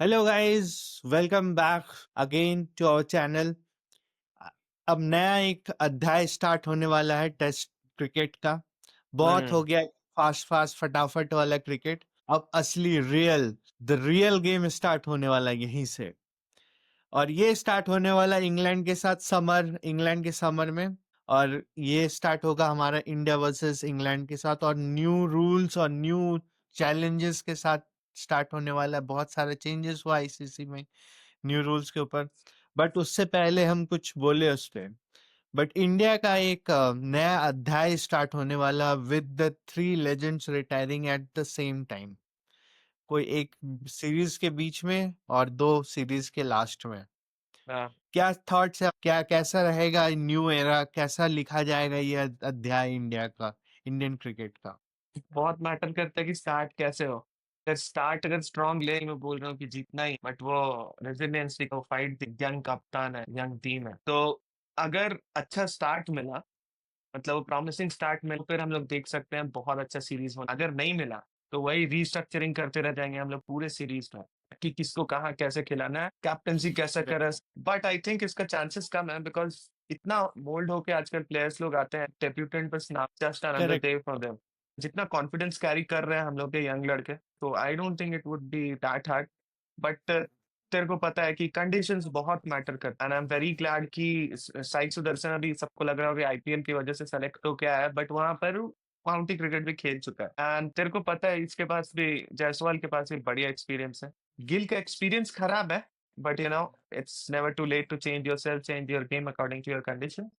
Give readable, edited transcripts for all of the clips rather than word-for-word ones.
Hello guys, welcome back again to our channel. अब नया एक अध्याय स्टार्ट होने वाला है टेस्ट क्रिकेट का। बहुत हो हम्म। गया फास्ट फास्ट फटाफट वाला क्रिकेट। अब असली द रियल गेम स्टार्ट होने वाला है यहीं से। और ये स्टार्ट होने वाला है इंग्लैंड के समर में। और ये स्टार्ट होगा हमारा इंडिया वर्सेस इंग्लैंड के साथ, और न्यू रूल्स और न्यू चैलेंजेस के साथ स्टार्ट होने वाला है। बहुत सारे चेंजेस हुआ आईसीसी में न्यू रूल्स के ऊपर। बट उससे पहले हम कुछ बोले उस पे। बट इंडिया का एक नया अध्याय स्टार्ट होने वाला with the three legends retiring at the same time. कोई एक सीरीज के बीच में और दो सीरीज के लास्ट में। हाँ। क्या थॉट्स है, क्या कैसा रहेगा न्यू एरा, कैसा लिखा जाएगा ये अध्याय इंडिया का, इंडियन क्रिकेट का। बहुत मैटर करता है कि स्टार्ट कैसे हो। अगर स्टार्ट अगर स्ट्रांग ले, मैं बोल रहा हूँ कि जीतना ही, बट वो रेजिलियंस की फाइट थी, यंग कप्तान है, यंग टीम है, तो अगर अच्छा स्टार्ट मिला, मतलब वो प्रॉमिसिंग स्टार्ट मिला, फिर हम लोग देख सकते हैं बहुत अच्छा सीरीज होना। अगर नहीं मिला तो वही रीस्ट्रक्चरिंग करते रह जाएंगे हम लोग पूरे सीरीज में, कि किसको कहाँ कैसे खिलाना है, कैप्टनसी कैसे करे। बट आई थिंक इसका चांसेस कम है, बिकॉज इतना मोल्ड होके आजकल प्लेयर्स लोग आते हैं डेब्यूटेंट, बस नाम, just another correct. Day for them. जितना कॉन्फिडेंस कैरी कर रहे हैं हम लोग के यंग लड़के, तो I don't think it would be that hard. But तेरे को पता है कि कंडीशंस बहुत मैटर करता है, and I am very glad कि साई सुदर्शन अभी सबको लग रहा है कि आईपीएल की वजह से सेलेक्ट होके आया है, बट वहां पर काउंटी क्रिकेट भी खेल चुका है। एंड तेरे को पता है इसके पास भी, जायसवाल के पास भी बढ़िया एक्सपीरियंस है। गिल का एक्सपीरियंस खराब है, but it's never too late to change yourself, change your game according to your condition.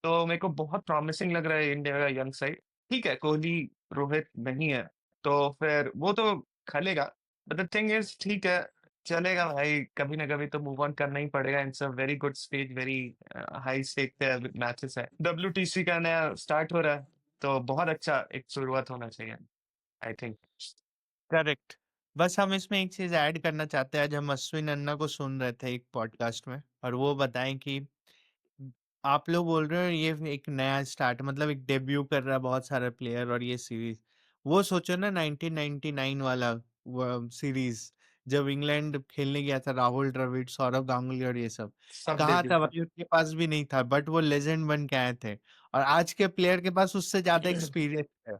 तो मेरे को बहुत प्रॉमिसिंग लग रहा है इंडिया का यंग साइड। ठीक है, कोहली, रोहित नहीं है, तो फिर वो तो खेलेगा। बट द थिंग इज, ठीक है, चलेगा भाई, कभी ना कभी तो मूव ऑन करना ही पड़ेगा। It's a very good stage, very high stake पे मैचेस है, डब्ल्यूटीसी का नया स्टार्ट हो रहा है, तो बहुत अच्छा एक शुरुआत होना चाहिए, आई थिंक। करेक्ट। बस हम इसमें एक चीज ऐड करना चाहते हैं। आज हम अश्विन अन्ना को सुन रहे थे एक पॉडकास्ट में, और वो बताएं कि आप लोग बोल रहे हो ये एक नया स्टार्ट, मतलब एक डेब्यू कर रहा है बहुत सारे प्लेयर, और ये सीरीज वो सोचो ना 1999 वाला वो सीरीज, जब इंग्लैंड खेलने गया था, राहुल द्रविड़, सौरव गांगुली और ये सब। सब कहाँ डेब्यू। था भाई, उनके पास भी नहीं था, बट वो लेजेंड बन के आए थे। और आज के प्लेयर के पास उससे ज्यादा एक्सपीरियंस है।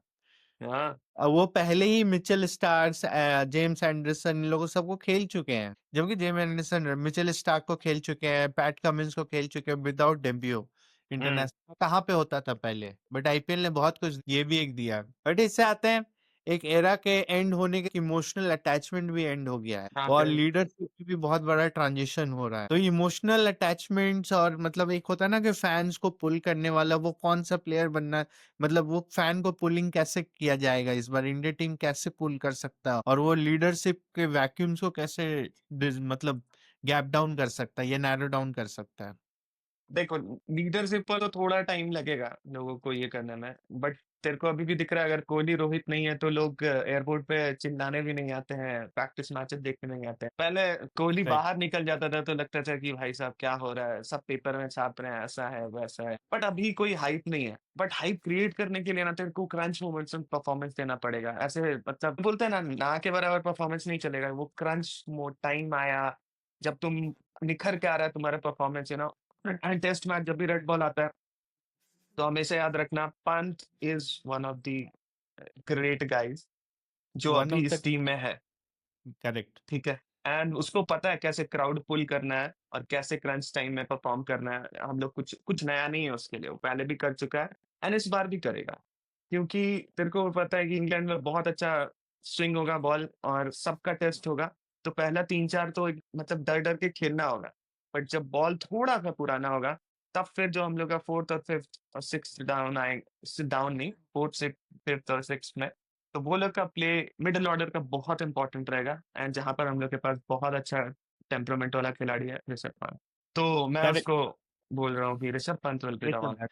हाँ। वो पहले ही मिचेल स्टार्स, जेम्स एंडरसन, इन लोगों सबको खेल चुके हैं। जबकि जेम्स एंडरसन मिचेल स्टार्क को खेल चुके हैं, पैट कमिंस को खेल चुके हैं विदाउट डेब्यू। हम्म। इंटरनेशनल कहाँ पे होता था पहले, बट आईपीएल ने बहुत कुछ ये भी एक दिया। बट इससे आते हैं एक एरा के एंड होने के, इमोशनल अटैचमेंट भी एंड हो गया है, हाँ, और करेक्ट। लीडरशिप की भी बहुत बड़ा ट्रांजिशन हो रहा है। तो इमोशनल अटैचमेंट्स, और मतलब एक होता है ना कि फैंस को पुल करने वाला वो कौन सा प्लेयर बनना, मतलब वो फैन को पुलिंग कैसे किया जाएगा इस बार, इंडिया टीम कैसे पुल कर सकता है, और वो लीडरशिप के वैक्यूम्स को कैसे मतलब गैप डाउन कर सकता है या नैरो डाउन कर सकता है। देखो, लीडरशिप पर तो थोड़ा टाइम लगेगा लोगों को ये करने में, बट तेरे को अभी भी दिख रहा है, अगर कोहली रोहित नहीं है तो लोग एयरपोर्ट पे चिल्लाने भी नहीं आते हैं, प्रैक्टिस मैचेस देखने नहीं आते हैं। पहले कोहली राइट। बाहर निकल जाता था तो लगता था कि भाई साहब क्या हो रहा है, सब पेपर में छाप रहे हैं, ऐसा है वैसा है, बट अभी कोई हाइप नहीं है। बट हाइप क्रिएट करने के लिए ना तेरे को क्रंच मोमेंट्स में परफॉर्मेंस देना पड़ेगा। ऐसे मतलब बोलते हैं ना, ना के बराबर परफॉर्मेंस नहीं चलेगा। वो क्रंच टाइम आया जब तुम निखर के आ रहा है तुम्हारा परफॉर्मेंस, एंड टेस्ट मैच जब भी रेड बॉल आता है, तो हमेशा याद रखना, Pant is one of the great guys जो वन अभी ऑफ द। इस टीम में है। करेक्ट। ठीक है, एंड उसको पता है कैसे क्राउड पुल करना है और कैसे क्रंच टाइम में परफॉर्म करना है। हम लोग कुछ कुछ नया नहीं है उसके लिए, वो पहले भी कर चुका है, एंड इस बार भी करेगा। क्योंकि तेरे को पता है कि इंग्लैंड में बहुत अच्छा स्विंग होगा बॉल, और सबका टेस्ट होगा। तो पहला तीन चार तो मतलब डर डर के खेलना होगा, बट जब बॉल थोड़ा सा पुराना होगा, तब फिर जो हम लोग का फोर्थ और फिफ्थ और सिक्स डाउन आए, डाउन नहीं, फोर्थ से फिफ्थ और सिक्स में, तो वो लोग का प्ले मिडिल ऑर्डर का बहुत इंपॉर्टेंट रहेगा, एंड जहां पर हम लोग के पास बहुत अच्छा टेम्परामेंट वाला खिलाड़ी है, ऋषभ पंत। तो मैं करेक्ट। उसको बोल रहा हूँ कि Rishabh Pant will be the one.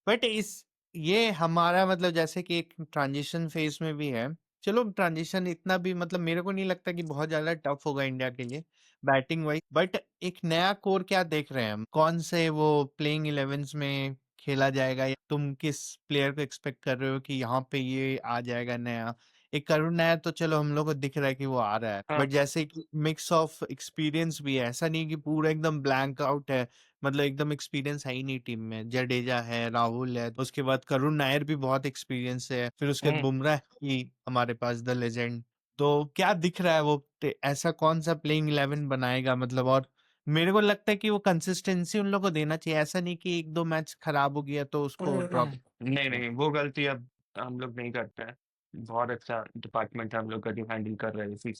But इस ये हमारा मतलब जैसे कि एक ट्रांजिशन फेज में भी है। चलो ट्रांजिशन इतना भी मतलब मेरे को नहीं लगता कि बहुत ज्यादा टफ होगा इंडिया के लिए बैटिंग वाइज। बट एक नया कोर क्या देख रहे हैं हम, कौन से वो प्लेइंग इलेवेंस में खेला जाएगा, या तुम किस प्लेयर को एक्सपेक्ट कर रहे हो कि यहाँ पे ये आ जाएगा नया, एक करुण नायर तो चलो हम लोग को दिख रहा है कि वो आ रहा है, हाँ। बट जैसे कि मिक्स ऑफ एक्सपीरियंस भी है, ऐसा नहीं कि पूरा एकदम ब्लैंक आउट है, मतलब एकदम एक्सपीरियंस है ही नहीं टीम में। जडेजा है, राहुल है, उसके बाद करुण नायर भी बहुत एक्सपीरियंस है, फिर उसके बाद हुँ। बुमराह ही हमारे पास द लेजेंड। तो क्या दिख रहा है वो ऐसा कौन सा प्लेइंग 11 बनाएगा मतलब? और मेरे को लगता है कि वो कंसिस्टेंसी उन लोग को देना चाहिए, ऐसा नहीं कि एक दो मैच खराब हो गया तो उसको ड्रॉप। नहीं, नहीं, वो गलती अब हम लोग नहीं करते हैं। बहुत अच्छा डिपार्टमेंट है हम लोग का जो हैंडल कर रहा है इसी।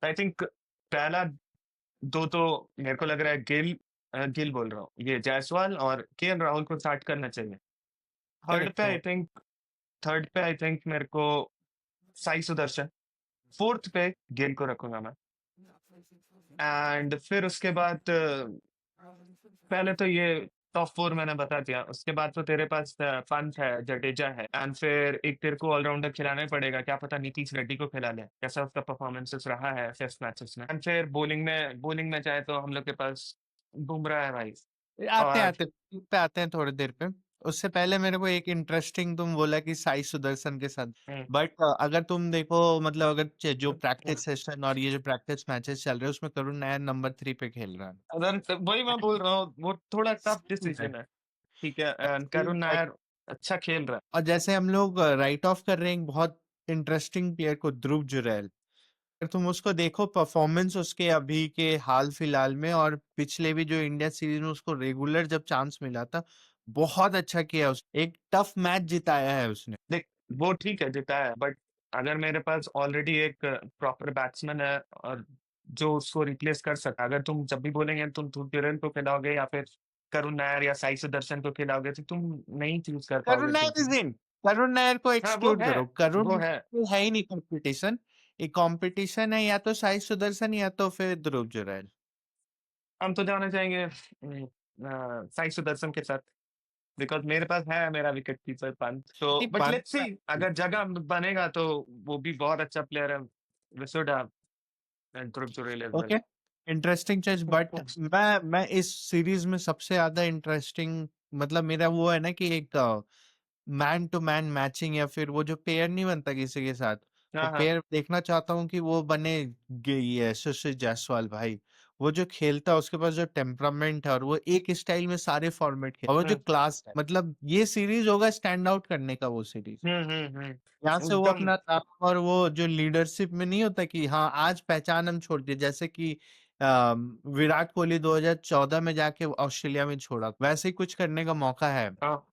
आई थिंक पहला 2 तो मेरे को लग रहा है गिल बोल रहा हूँ, ये जायसवाल और केएल राहुल को स्टार्ट करना चाहिए। थर्ड करेक्ट पे हो। आई थिंक थर्ड पे आई थिंक मेरे को साई सुदर्शन, फोर्थ पे गिल को रखूंगा मैं। एंड फिर उसके बाद पहले तो ये टॉप 4 मैंने बता दिया, उसके बाद तो तेरे पास पंत है, जडेजा है, एंड फिर एक तेरे को ऑलराउंडर खिलाना ही पड़ेगा, क्या पता नीतीश रेड्डी को खिला ले, कैसा उसका परफॉर्मेंसेस रहा है टेस्ट मैचेस में। एंड फिर बॉलिंग में चाहे तो हम लोग के पास बुमराह है भाई। आते और आते पे आते हैं थोड़ी देर पे। उससे पहले मेरे को एक इंटरेस्टिंग तुम बोला कि साई सुदर्शन के साथ, हम्म, बट अगर तुम देखो मतलब अगर जो प्रैक्टिस सेशन और ये जो प्रैक्टिस मैचेस चल रहे हैं उसमें करुण नायर नंबर 3 पे खेल रहा है। अगर वही मैं बोल रहा हूँ, वो थोड़ा टफ Still है। डिसीजन है। ठीक है, Still करुण है। नायर अच्छा खेल रहा और जैसे हम लोग राइट ऑफ कर रहे हैं एक बहुत इंटरेस्टिंग प्लेयर को, ध्रुव जुरैल। अगर तुम उसको देखो परफॉर्मेंस उसके अभी के हाल फिलहाल में और पिछले भी जो इंडिया सीरीज में उसको रेगुलर जब चांस मिला था, बहुत अच्छा किया एक टफ मैच जिताया है उसने। देख, वो ठीक है जिताया है, बट अगर मेरे पास ऑलरेडी एक प्रॉपर बैट्समैन है और जो उसको रिप्लेस कर सका, अगर तुम जब भी बोलेंगे तुम ध्रुव को खिलाओगे या फिर करुण नायर या साई सुदर्शन को खिलाओगे, तो तुम नहीं चूज कर करुण पाओगे Nair team. Is in. Karun Nair को हाँ, वो एक्सक्लूड है, करो, करुण वो है। है ही नहीं कंपटीशन। एक कंपटीशन है या तो साई सुदर्शन या तो फिर ध्रुव जुरैल। हम तो जाना चाहेंगे साई सुदर्शन के साथ, बिकॉज मेरे पास है मेरा विकेट कीपर पंत, तो नहीं बट पंत लेट्स सी, अगर जगह बनेगा तो वो भी बहुत अच्छा प्लेयर है। We should have Dhruv Jurel as well. Okay, interesting चीज। बट मैं इस सीरीज में सबसे ज्यादा इंटरेस्टिंग मतलब मेरा वो है ना कि एक मैन टू मैन मैचिंग या फिर वो जो पेयर नहीं बनता किसी के साथ, वो हाँ, हाँ। पेयर देखना चाहता हूँ कि वो बने। ये यशस्वी जायसवाल भाई, वो जो खेलता है उसके पास जो टेम्परामेंट है और वो एक स्टाइल में सारे फॉर्मेट खेल और वो जो हुँ, क्लास है, मतलब ये सीरीज होगा स्टैंड आउट करने का वो सीरीज। हुँ, हुँ, हुँ। यहाँ से वो एकदम। अपना काम और वो जो लीडरशिप में नहीं होता कि हाँ आज पहचान हम छोड़ दिए, जैसे कि विराट कोहली 2014 में जाके ऑस्ट्रेलिया में छोड़ा, वैसे ही कुछ करने का मौका है। हाँ,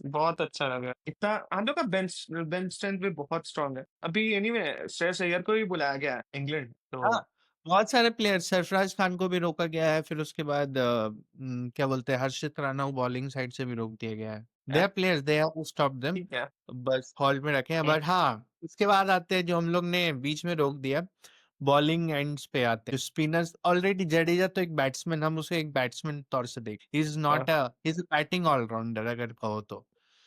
बहुत अच्छा लगा। इतना हम लोग का बेंच बेंच स्ट्रेंथ भी बहुत स्ट्रांग है। अभी एनीवे श्रेयस अय्यर को भी बुलाया गया है इंग्लैंड, हाँ, तो बहुत सारे प्लेयर, सरफराज खान को भी रोका गया है, फिर उसके बाद क्या बोलते हैं हर्षित राणा को बॉलिंग साइड से भी रोक दिया गया है। They a, are players, they have stop them, ठीक है। बस हॉल्ट में रखे हैं। हुँ, बट हाँ, इसके बाद आते हैं जो हम लोग ने बीच में रोक दिया, बॉलिंग एंड्स पे आते हैं जो स्पिनर्स। ऑलरेडी जडेजा तो एक बैट्समैन, हम उसे एक बैट्समैन तौर से देख, ही इज हाँ। Not a, he is batting allrounder अगर कहो तो।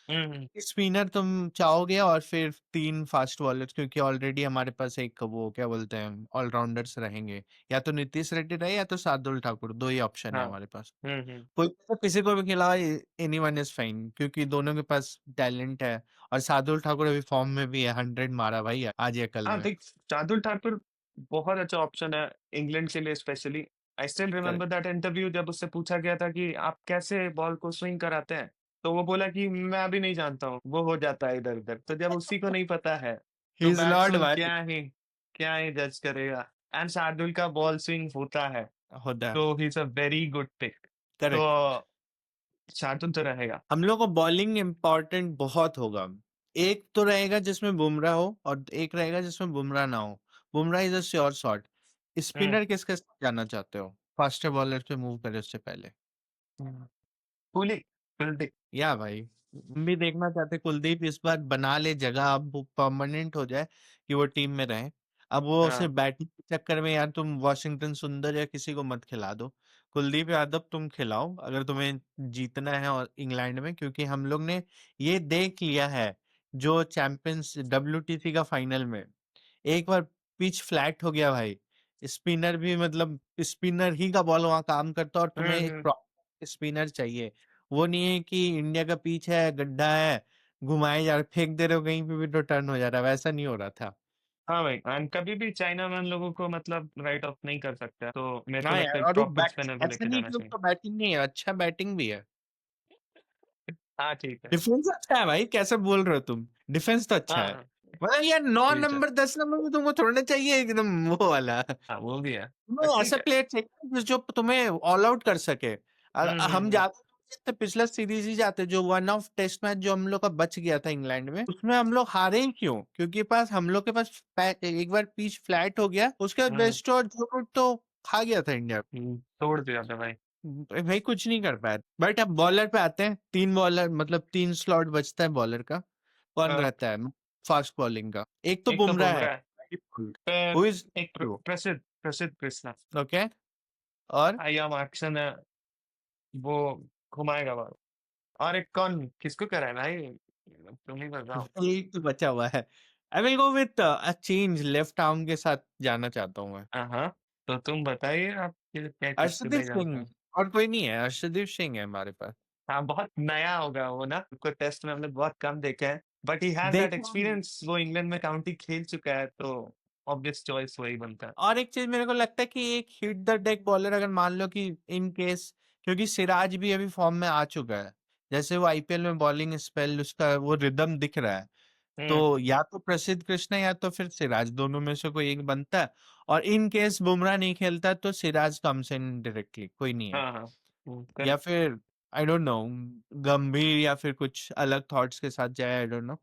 हुँ, हुँ। स्पिनर तुम चाहोगे और फिर 3 फास्ट बॉलर्स, क्योंकि ऑलरेडी हमारे पास एक वो क्या बोलते हैं ऑलराउंडर्स रहेंगे, या तो नीतीश रेड्डी रहे या तो शार्दुल ठाकुर, 2 ही ऑप्शन है हाँ। हमारे पास। हुँ, हुँ। कोई तो किसी को भी खिलाओ, एनीवन इज फाइन, क्योंकि दोनों के पास टैलेंट है। और शार्दुल ठाकुर अभी फॉर्म में भी है, 100 मारा भाई आज या कल हाँ, में। देख, शार्दुल ठाकुर बहुत अच्छा ऑप्शन है इंग्लैंड के लिए specially. I still correct. Remember that interview जब उससे पूछा गया था कि आप कैसे बॉल को स्विंग कराते हैं? तो वो बोला कि मैं अभी नहीं जानता हूँ, वो हो जाता है इधर-उधर। तो जब उसी को नहीं पता है, ही तो इज लॉर्ड बैट्समैन भाई। क्या ही जज करेगा? एंड शार्दुल का बॉल स्विंग होता है, होता है। तो he is a very good pick. तो करेक्ट। शार्दुल तो रहेगा। हम लोग को बॉलिंग इम्पोर्टेंट बहुत होगा। एक तो रहेगा जिसमें बुमराह हो और एक रहेगा जिसमें बुमराह ना हो। Bumrah is a sure shot. Hmm, spinner किसके साथ जाना चाहते हो? फास्टर बॉलर पे मूव करे उससे पहले। हुँ। कुलदीप। या भाई, हम भी देखना चाहते कुलदीप इस बार बना ले जगह, अब वो परमानेंट हो जाए कि वो टीम में रहे। अब वो हाँ। सिर्फ बैटिंग के चक्कर में यार तुम वॉशिंगटन सुंदर या किसी को मत खिला दो। कुलदीप यादव तुम खिलाओ अगर तुम्हें जीतना है और इंग्लैंड में, क्योंकि हम लोग ने ये देख लिया है जो चैंपियंस WTC का फाइनल में एक बार पिच फ्लैट हो गया भाई, स्पिनर भी मतलब स्पिनर ही का बॉल वहां काम करता है और हुँ, तुम्हें एक हुँ। प्रॉपर स्पिनर चाहिए। वो नहीं है कि इंडिया का पिच है, गड्ढा है, घुमाए जा रहे, फेंक दे रहे हो कहीं पे भी तो टर्न हो जा रहा है, वैसा नहीं हो रहा था। हाँ भाई, एंड कभी भी चाइना में हम लोगों को मतलब राइट ऑफ नहीं कर सकता, तो मेरे को हाँ लगता यार, है और वो टॉप पिच पे ना भी ऐसा लेके नहीं जाना कि चाहिए। उसका बैटिंग नहीं है, अच्छा बैटिंग भी है। हाँ ठीक है। डिफेंस अच्छा है भाई, कैसे बोल रहे हो तुम, डिफेंस तो अच्छा है। हाँ मतलब यार 9 वही तो। नंबर 10 नंबर में तुमको थोड़ा चाहिए एकदम वो वाला। हाँ वो भी है, पर तुम्हें ठीक ऐसा है। प्लेयर चाहिए जो तुम्हें ऑल आउट कर सके। हम हम्म। जाते पिछला सीरीज ही जाते, जो वन ऑफ टेस्ट मैच जो हम लोग का बच गया था इंग्लैंड में, उसमें हम लोग हारे ही क्यों? क्योंकि पास हम लोग के पास एक बार पिच फ्लैट हो गया, उसके बाद हम्म। बेस्ट और जो तो खा गया था इंडिया। तोड़ दिया था भाई। भाई कुछ नहीं कर पाया। बट अब बॉलर पे आते हैं, 3 बॉलर मतलब 3 स्लॉट बचता है बॉलर का। कौन हाँ, रहता है फास्ट बॉलिंग का? एक तो एक तो बुमराह है, बुमराह है, फिर हु इज एक प्रसिद्ध प्रसिद्ध कृष्णा। ओके। और आयाम एक्शन है, वो घुमाएगा बाल। और एक कौन किसको करा है भाई, तुम ही बताओ। यही तो बचा हुआ है। I will go with a change, left arm के साथ जाना चाहता हूँ मैं। हाँ हाँ, तो तुम बताइए आप क्या किसको अर्शदीप भेजना सिंह, चाहते और कोई नहीं है, अर्शदीप सिंह है हमारे पास। हाँ, बहुत नया होगा वो ना, उसको टेस्ट में हमने बहुत कम देखा है, बट ही हैज दैट देखो, एक्सपीरियंस, वो इंग्लैंड में काउंटी खेल चुका है, तो ऑब्वियस चॉइस वही बनता है। और एक चीज मेरे को लगता है कि एक हिट द डेक बॉलर, अगर मान लो कि इन केस, क्योंकि सिराज भी अभी फॉर्म में आ चुका है, जैसे वो आईपीएल में बॉलिंग स्पेल उसका वो रिदम दिख रहा है, हम्म। तो या तो प्रसिद्ध कृष्णा या तो फिर सिराज, दोनों में से कोई एक बनता है। और इन केस बुमराह नहीं खेलता तो सिराज कम्स इन डायरेक्टली, कोई नहीं है। हाँ हाँ, या करेक्ट। फिर आई डोंट नो, गंभीर या फिर कुछ अलग थॉट्स के साथ जाए, आई डोंट नो।